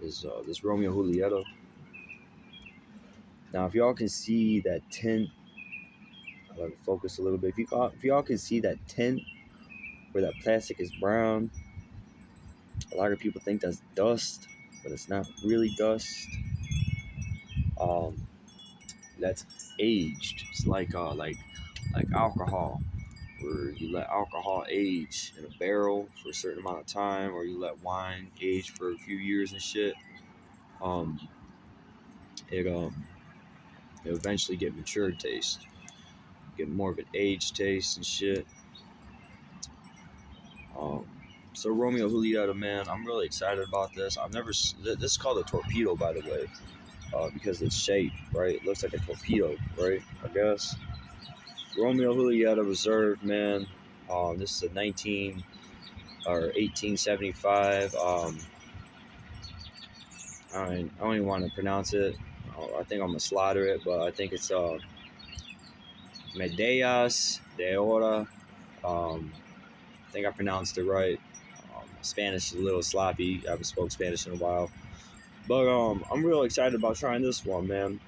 is this Romeo Julieta. Now, if y'all can see that tint, I'll let it focus a little bit. If y'all can see that tint where that plastic is brown, a lot of people think that's dust, but it's not really dust. Um, that's aged. It's like alcohol, where you let alcohol age in a barrel for a certain amount of time, or you let wine age for a few years and shit. Um, it eventually get matured taste, get more of an aged taste and shit. Um, so Romeo Julieta, man, I'm really excited about this. This is called a torpedo, by the way, because it's shaped, right? It looks like a torpedo, right? I guess. Romeo Julieta Reserve, man. This is a 1875. I don't even want to pronounce it. I think I'm gonna slaughter it, but I think it's Medallas de Oro. I think I pronounced it right. Spanish is a little sloppy. I haven't spoke Spanish in a while, but I'm real excited about trying this one, man,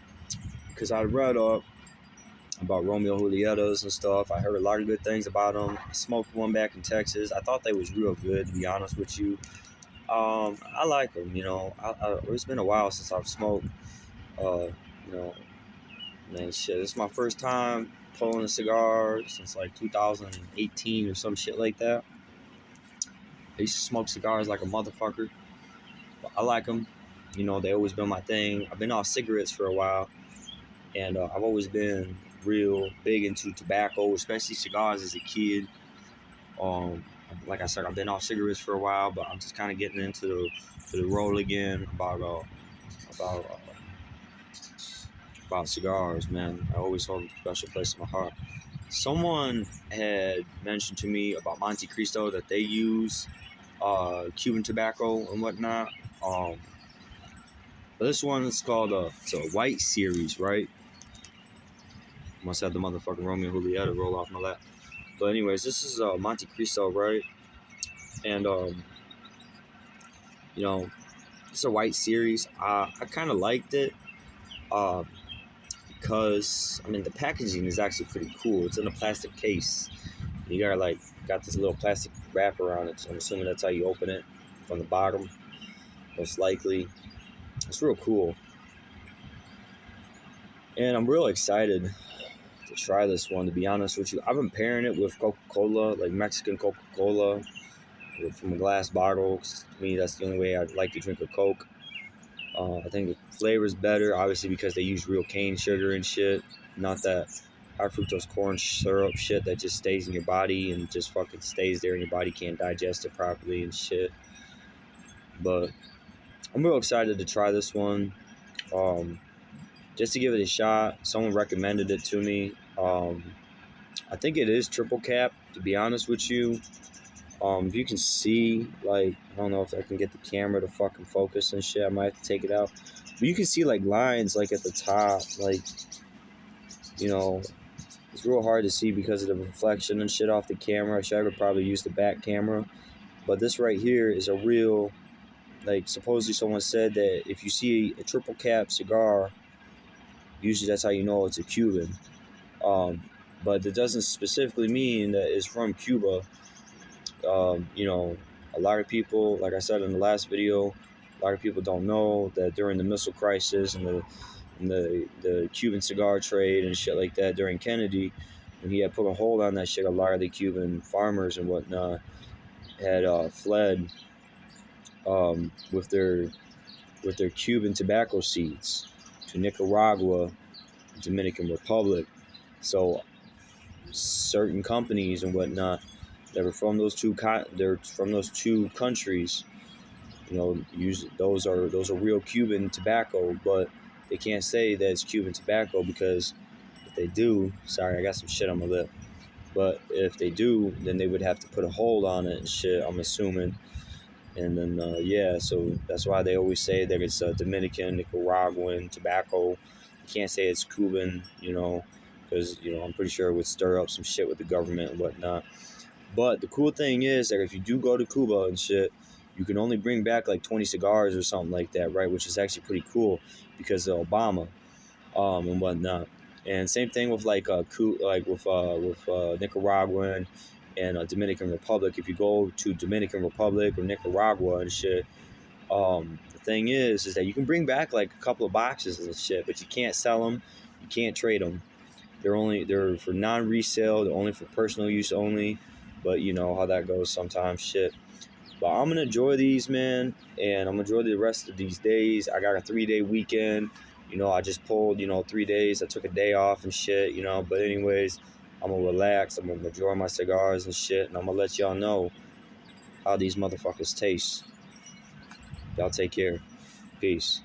because I read up about Romeo Julietas and stuff. I heard a lot of good things about them. I smoked one back in Texas. I thought they was real good, to be honest with you. I like them, you know. It's been a while since I've smoked. You know, man, shit. It's my first time pulling a cigar since like 2018 or some shit like that. I used to smoke cigars like a motherfucker. But I like them. You know, they always been my thing. I've been off cigarettes for a while, and I've always been real big into tobacco, especially cigars as a kid. Um, like I said, I've been off cigarettes for a while, but I'm just kind of getting into the roll again about about cigars, man. I always hold a special place in my heart. Someone had mentioned to me about Monte Cristo that they use Cuban tobacco and whatnot. But this one is called it's a white series, right? Must have the motherfucking Romeo Julieta roll off my lap. But anyways, this is Monte Cristo, right? And you know, it's a white series. I kind of liked it because I mean the packaging is actually pretty cool. It's in a plastic case. You got this little plastic wrapper on it. So I'm assuming that's how you open it from the bottom, most likely. It's real cool, and I'm real excited to try this one. To be honest with you, I've been pairing it with Coca-Cola, like Mexican Coca-Cola, from a glass bottle. 'Cause to me, that's the only way I'd like to drink a Coke. I think the flavor is better, obviously, because they use real cane sugar and shit, not that high fructose corn syrup shit that just stays in your body and just fucking stays there and your body can't digest it properly and shit. But I'm real excited to try this one. Just to give it a shot. Someone recommended it to me. I think it is triple cap, to be honest with you. If you can see, like, I don't know if I can get the camera to fucking focus and shit. I might have to take it out. But you can see, like, lines, like, at the top. Like, you know, it's real hard to see because of the reflection and shit off the camera. I should have probably used the back camera. But this right here is a real, like, supposedly someone said that if you see a triple cap cigar, usually that's how you know it's a Cuban. But it doesn't specifically mean that it's from Cuba. You know, a lot of people, like I said in the last video, a lot of people don't know that during the missile crisis and the Cuban cigar trade and shit like that during Kennedy, when he had put a hold on that shit, a lot of the Cuban farmers and whatnot had fled with their Cuban tobacco seeds to Nicaragua, Dominican Republic. So certain companies and whatnot that were from those two countries, you know, those are real Cuban tobacco, but they can't say that it's Cuban tobacco because if they do, sorry, I got some shit on my lip, but if they do, then they would have to put a hold on it and shit, I'm assuming. And then yeah, so that's why they always say that it's Dominican, Nicaraguan tobacco. You can't say it's Cuban, you know, because, you know, I'm pretty sure it would stir up some shit with the government and whatnot. But the cool thing is that if you do go to Cuba and shit, you can only bring back like 20 cigars or something like that, right? Which is actually pretty cool because of Obama, and whatnot. And same thing with like Nicaraguan and Dominican Republic. If you go to Dominican Republic or Nicaragua and shit, the thing is that you can bring back like a couple of boxes and shit, but you can't sell them, you can't trade them. They're for non-resale. They're only for personal use only. But you know how that goes sometimes, shit. But I'm gonna enjoy these, man, and I'm gonna enjoy the rest of these days. I got a 3-day weekend. You know, I just pulled 3 days. I took a day off and shit. But anyways, I'm gonna relax. I'm gonna enjoy my cigars and shit, and I'm gonna let y'all know how these motherfuckers taste. Y'all take care. Peace.